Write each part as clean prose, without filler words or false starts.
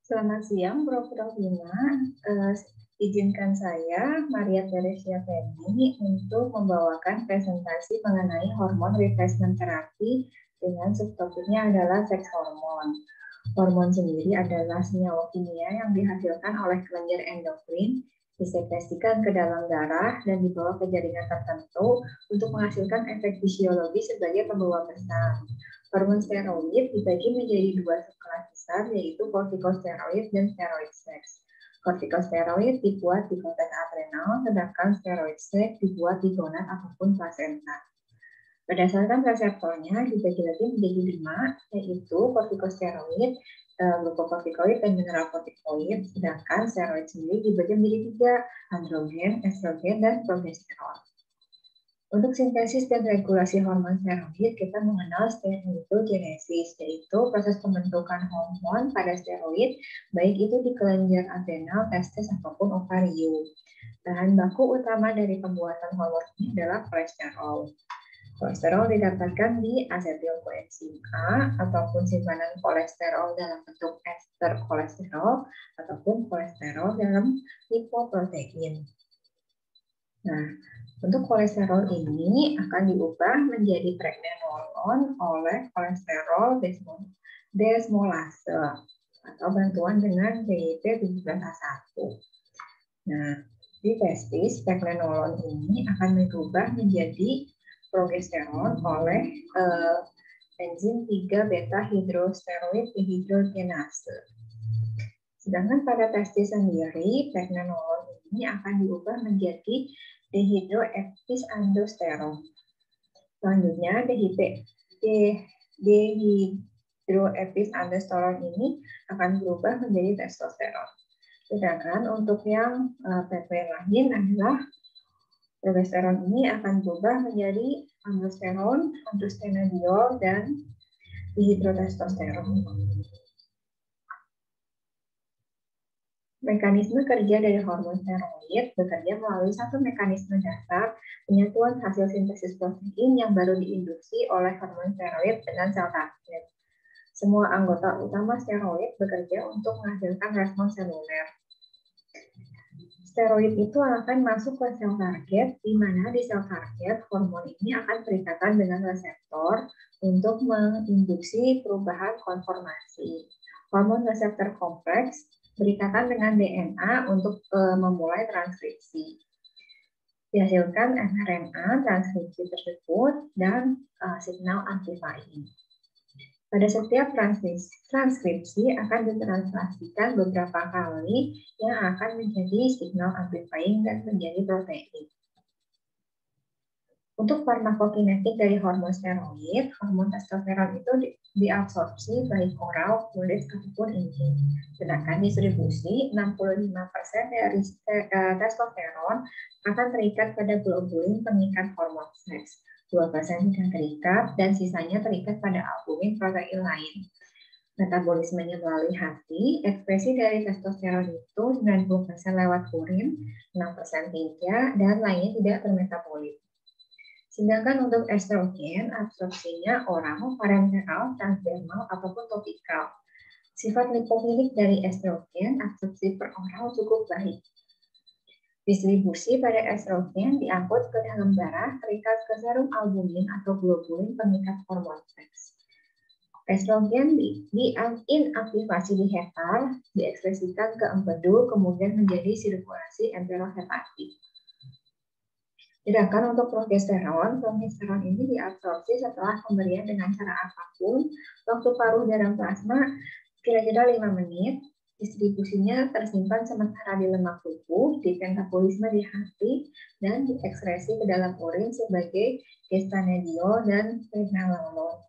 Selamat siang, Prof. Rofina. Izinkan saya, Maria Teresia Feni, untuk membawakan presentasi mengenai hormon replacement therapy dengan subtopiknya adalah seks hormon. Hormon sendiri adalah senyawa kimia yang dihasilkan oleh kelenjar endokrin, disekresikan ke dalam darah dan dibawa ke jaringan tertentu untuk menghasilkan efek fisiologi sebagai pembawa pesan. Hormon steroid dibagi menjadi dua subkelas besar, yaitu kortikosteroid dan steroid seks. Kortikosteroid dibuat di korteks adrenal, sedangkan steroid seks dibuat di gonad ataupun plasenta. Berdasarkan reseptornya dibagi lagi menjadi 5, yaitu kortikosteroid, glukokortikoid, dan mineralokortikoid, sedangkan steroid sendiri dibagi menjadi 3, androgen, estrogen, dan progesteron. Untuk sintesis dan regulasi hormon steroid, kita mengenal steroidogenesis, yaitu proses pembentukan hormon pada steroid, baik itu di kelenjar adrenal, testis, ataupun ovarium. Bahan baku utama dari pembuatan hormon ini adalah kolesterol. Kolesterol didapatkan di asetil koenzim A ataupun simpanan kolesterol dalam bentuk ester kolesterol ataupun kolesterol dalam lipoprotein. Nah, untuk kolesterol ini akan diubah menjadi pregnenolon oleh kolesterol desmolase atau bantuan dengan BIP17A1. Nah, di testis pregnenolon ini akan berubah menjadi progesteron oleh enzim 3-beta hidrosteroid dehidrogenase. Sedangkan pada testis sendiri, pregnenolon ini akan diubah menjadi dehidroepisandosteron. Selanjutnya, dehidroepisandosteron ini akan berubah menjadi testosteron. Sedangkan untuk yang PP lain adalah progesteron ini akan berubah menjadi androsteron, androstenediol, dan dihidrotestosteron. Mekanisme kerja dari hormon steroid bekerja melalui satu mekanisme dasar, penyatuan hasil sintesis protein yang baru diinduksi oleh hormon steroid dengan sel target. Semua anggota utama steroid bekerja untuk menghasilkan respons seluler. Steroid itu akan masuk ke sel target, di mana di sel target hormon ini akan berikatan dengan reseptor untuk menginduksi perubahan konformasi. Hormon reseptor kompleks berikatan dengan DNA untuk memulai transkripsi. Dihasilkan mRNA transkripsi tersebut dan signal amplifying. Pada setiap transkripsi akan ditranslasikan beberapa kali yang akan menjadi signal amplifying dan menjadi protein. Untuk farmakokinetik dari hormon steroid, hormon testosteron itu diabsorpsi baik oral, kulit, ataupun injek. Sedangkan distribusi 65% dari testosteron akan terikat pada globulin pengikat hormon seks. 2% tidak terikat dan sisanya terikat pada albumin protein lain. Metabolismenya melalui hati, ekspresi dari testosteron itu 90% lewat urin, 6% tidak, dan lainnya tidak bermetabolit. Sedangkan untuk estrogen, absorpsinya oral, parenteral, transdermal, ataupun topikal. Sifat lipofilik dari estrogen, absorpsi per oral cukup baik. Distribusi pada estrogen diangkut ke dalam darah, terikat ke serum albumin atau globulin pengikat hormon seks. Estrogen diinaktivasi di hepat, diekspresikan ke empedu, kemudian menjadi sirkulasi enterohepatik. Sedangkan untuk progesteron ini diabsorpsi setelah pemberian dengan cara apapun, waktu paruh dalam plasma kira-kira 5 menit, distribusinya tersimpan sementara di lemak tubuh, di metabolisme di hati, dan diekskresi ke dalam urin sebagai gestanediol dan pregnenolon.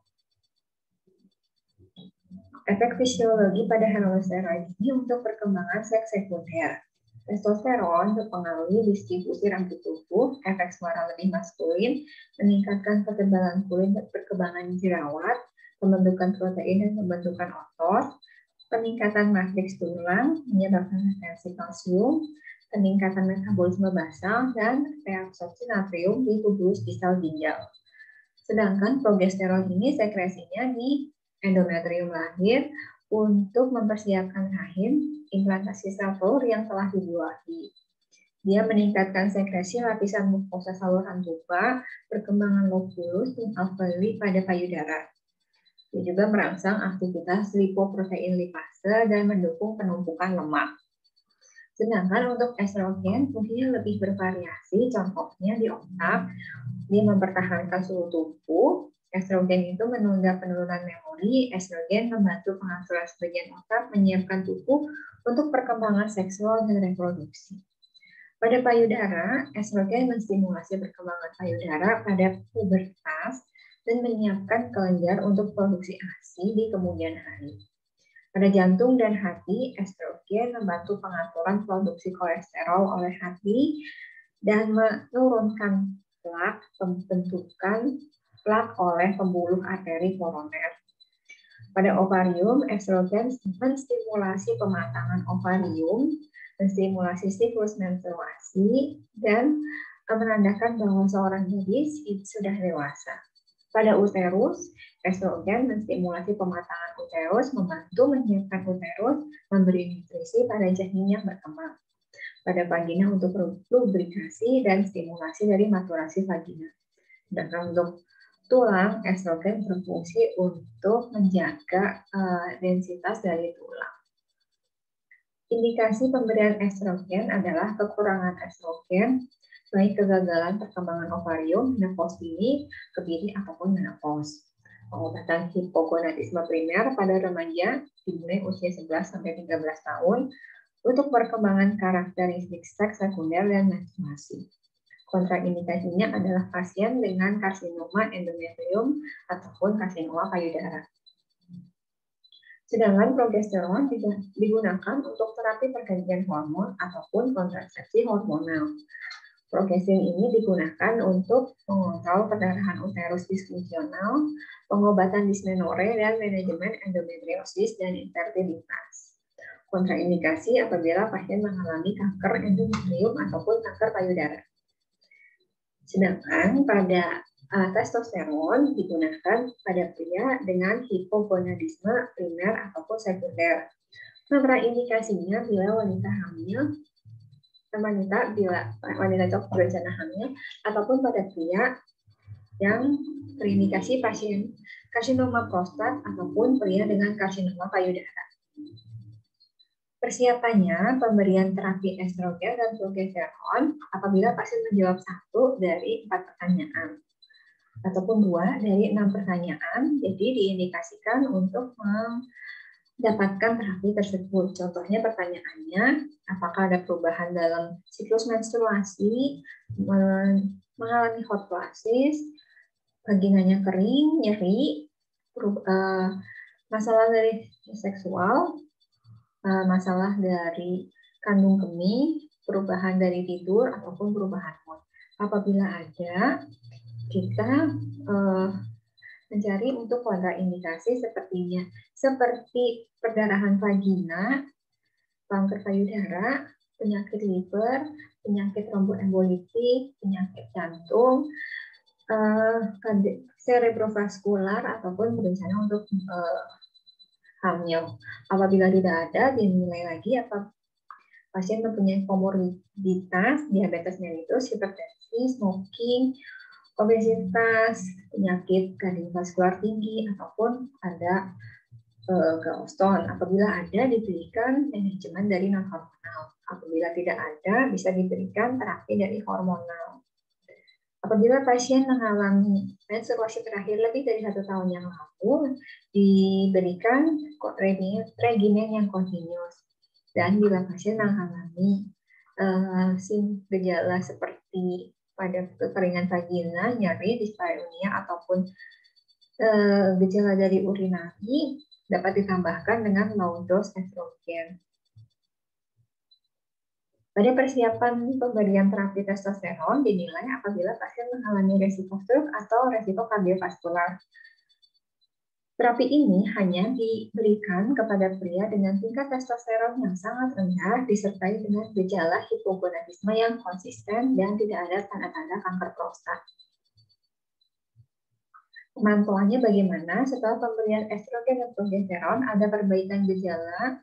Efek fisiologi pada hormon steroid ini untuk perkembangan seks sekunder. Testosteron mempengaruhi distribusi rambut tubuh, efek suara lebih maskulin, meningkatkan ketebalan kulit dan perkembangan jerawat, pembentukan protein dan pembentukan otot, peningkatan matriks tulang, menyebabkan retensi kalsium, peningkatan metabolisme basal, dan reabsorpsi natrium di tubulus distal ginjal. Sedangkan progesteron ini sekresinya di endometrium lahir, untuk mempersiapkan rahim, implantasi sel telur yang telah dibuahi. Dia meningkatkan sekresi lapisan mukosa saluran tuba, perkembangan lobulus dan alveoli pada payudara. Dia juga merangsang aktivitas lipoprotein lipase dan mendukung penumpukan lemak. Sedangkan untuk estrogen fungsinya lebih bervariasi, contohnya di otak, dia mempertahankan suhu tubuh. Estrogen itu menunda penurunan memori, estrogen membantu pengaturan sebagian otak, menyiapkan tubuh untuk perkembangan seksual dan reproduksi. Pada payudara, estrogen menstimulasi perkembangan payudara pada pubertas dan menyiapkan kelenjar untuk produksi ASI di kemudian hari. Pada jantung dan hati, estrogen membantu pengaturan produksi kolesterol oleh hati dan menurunkan pembentukan plak oleh pembuluh arteri koroner. Pada ovarium, estrogen menstimulasi pematangan ovarium, menstimulasi siklus menstruasi, dan menandakan bahwa seorang gadis sudah dewasa. Pada uterus, estrogen menstimulasi pematangan uterus, membantu menyiapkan uterus, memberi nutrisi pada janin yang berkembang. Pada vagina untuk lubrikasi dan stimulasi dari maturasi vagina. Dan untuk tulang, estrogen berfungsi untuk menjaga densitas dari tulang. Indikasi pemberian estrogen adalah kekurangan estrogen, baik kegagalan perkembangan ovarium, menopause dini, kebiri, ataupun menopause. Pengobatan hipogonadisme primer pada remaja dimulai usia 11-13 tahun untuk perkembangan karakteristik seks sekunder dan menstruasi. Kontraindikasinya adalah pasien dengan karsinoma endometrium ataupun karsinoma payudara. Sedangkan progesteron digunakan untuk terapi pergantian hormon ataupun kontrasepsi hormonal. Progesteron ini digunakan untuk mengontrol perdarahan uterus disfungsional, pengobatan dismenore, dan manajemen endometriosis dan infertilitas. Kontraindikasi apabila pasien mengalami kanker endometrium ataupun kanker payudara. Sedangkan pada testosteron digunakan pada pria dengan hipogonadisme primer ataupun sekunder. Kontraindikasinya bila wanita hamil, wanita berencana hamil, ataupun pada pria yang terindikasi pasien karsinoma prostat ataupun pria dengan karsinoma payudara. Persiapannya, pemberian terapi estrogen dan progesteron apabila pasien menjawab 1 dari 4 pertanyaan ataupun 2 dari 6 pertanyaan, jadi diindikasikan untuk mendapatkan terapi tersebut. Contohnya pertanyaannya, apakah ada perubahan dalam siklus menstruasi, mengalami hot flashes, vaginanya kering, nyeri, masalah dari seksual, masalah dari kandung kemih, perubahan dari tidur, ataupun perubahan mood. Apabila ada, kita mencari untuk kontraindikasi seperti perdarahan vagina, kanker payudara, penyakit liver, penyakit tromboembolitik, penyakit jantung, cerebrovaskular, ataupun berencana untuk hamil. Apabila tidak ada, dinilai lagi apa pasien mempunyai komorbiditas, diabetes mellitus, hipertensi, smoking, obesitas, penyakit kardiovaskular tinggi, ataupun ada gallstone. Apabila ada, diberikan manajemen dari non-hormonal. Apabila tidak ada, bisa diberikan terapi dari hormonal. Apabila pasien mengalami menstruasi terakhir lebih dari 1 tahun yang lalu, diberikan regimen yang kontinus. Dan bila pasien mengalami gejala seperti pada kekeringan vagina, nyeri, dispareunia, ataupun gejala dari urinari, dapat ditambahkan dengan low dose estrogen. Pada persiapan pemberian terapi testosteron dinilai apabila pasien mengalami resiko stroke atau resiko kardiovaskular. Terapi ini hanya diberikan kepada pria dengan tingkat testosteron yang sangat rendah disertai dengan gejala hipogonadisme yang konsisten dan tidak ada tanda-tanda kanker prostat. Pemantauannya bagaimana setelah pemberian estrogen dan progesteron, ada perbaikan gejala,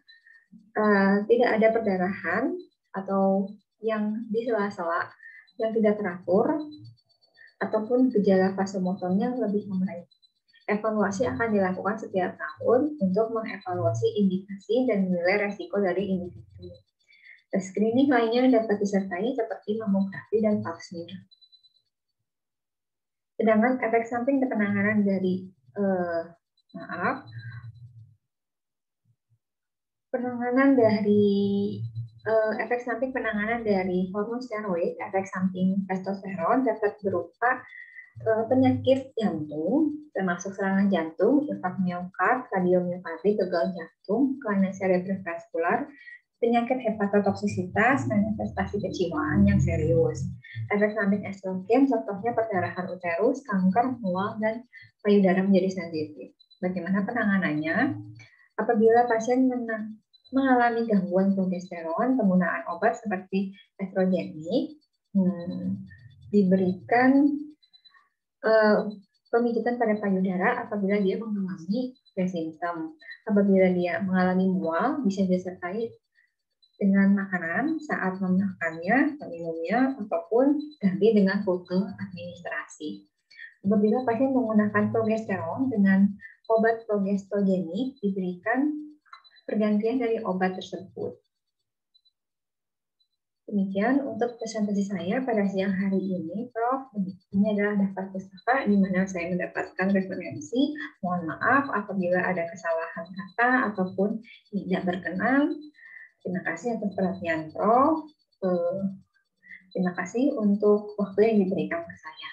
tidak ada perdarahan atau yang di sela-sela yang tidak teratur, ataupun gejala vasomotornya lebih membaik. Evaluasi akan dilakukan setiap tahun untuk mengevaluasi indikasi dan nilai resiko dari individu. Tes screening lainnya dapat disertai seperti mamografi dan pap smear. Sedangkan efek samping penanganan dari efek samping penanganan dari hormon steroid, efek samping testosteron dapat berupa penyakit jantung, termasuk serangan jantung, infark miokard, kardiomiopatik, gagal jantung, kelainan cerebrovaskular, penyakit hepatotoksisitas, manifestasi kejiwaan yang serius. Efek samping estrogen, contohnya perdarahan uterus, kanker, mual, dan payudara menjadi sensitif. Bagaimana penanganannya? Apabila pasien mengalami gangguan progesteron, penggunaan obat seperti estrogenik, diberikan pemijatan pada payudara apabila dia mengalami pre-simptom. Apabila dia mengalami mual, bisa disertai dengan makanan saat memakannya, meminumnya, ataupun ganti dengan rute administrasi. Apabila pasien menggunakan progesteron dengan obat progesterogenik, diberikan pergantian dari obat tersebut. Demikian untuk presentasi saya pada siang hari ini, Prof. Ini adalah daftar pustaka di mana saya mendapatkan referensi. Mohon maaf apabila ada kesalahan kata ataupun tidak berkenan. Terima kasih atas perhatian, Prof. Terima kasih untuk waktu yang diberikan ke saya.